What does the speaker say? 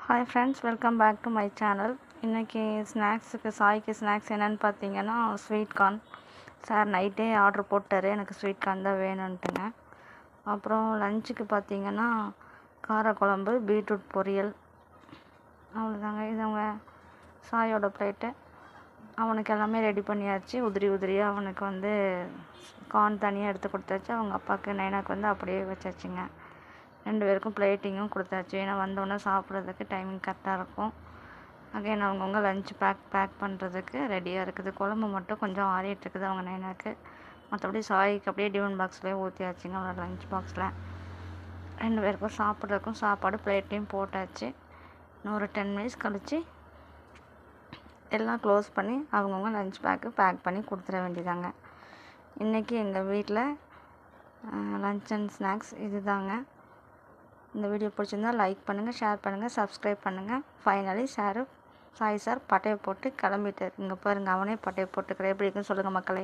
Hi friends, welcome back to my channel. இன்றைக்கி சாய்க்கு snacks என்னென்னு பார்த்தீங்கன்னா ஸ்வீட் கார்ன். சார் நைட்டே ஆர்டர் போட்டார், எனக்கு ஸ்வீட் கார்ன் தான் வேணும்ன்ட்டுங்க. அப்புறம் லஞ்சுக்கு பார்த்தீங்கன்னா காரக்குழம்பு, பீட்ரூட் பொரியல், அவ்வளோதாங்க. இது அவங்க சாயோட பிளேட்டு. அவனுக்கு எல்லாமே ரெடி பண்ணியாச்சு. உதிரியாக அவனுக்கு கார்ன் தனியாக எடுத்து கொடுத்தாச்சு. அவங்க அப்பாவுக்கு நைனாக்கு அப்படியே வச்சாச்சுங்க. 2 பேருக்கும் பிளேட்டிங்கும் கொடுத்தாச்சு. ஏன்னா வந்தோடனே சாப்பிட்றதுக்கு டைமிங் கரெக்டாக இருக்கும். அகைன் அவங்கவுங்க லஞ்ச் பேக் பண்ணுறதுக்கு ரெடியாக இருக்குது. குழம்பு மட்டும் கொஞ்சம் ஆறிட்டு இருக்குது அவங்க நைனாக்கு. மற்றபடி சாய்க்கு அப்படியே டிஃபன் பாக்ஸ்லேயே ஊற்றியாச்சுங்க. அவனோட லஞ்ச் பாக்ஸில் 2 பேருக்கும் சாப்பிட்றதுக்கும் சாப்பாடு பிளேட்டையும் போட்டாச்சு. இன்னும் ஒரு 10 மினிட்ஸ் கழித்து எல்லாம் க்ளோஸ் பண்ணி அவங்கவுங்க லஞ்ச் பேக் பண்ணி கொடுத்துட வேண்டியதாங்க. இன்றைக்கி எங்கள் வீட்டில் லஞ்ச் அண்ட் ஸ்நாக்ஸ் இது தாங்க. இந்த வீடியோ பிடிச்சிருந்தா லைக் பண்ணுங்கள், ஷேர் பண்ணுங்கள், சப்ஸ்கிரைப் பண்ணுங்கள். ஃபைனலி சாய் சார் பட்டையை போட்டு கிளம்பிட்டார். இங்கே பாருங்கள், அவனே பட்டையை போட்டுக்கிறேன். எப்படி இருக்குன்னு சொல்லுங்கள் மக்களே.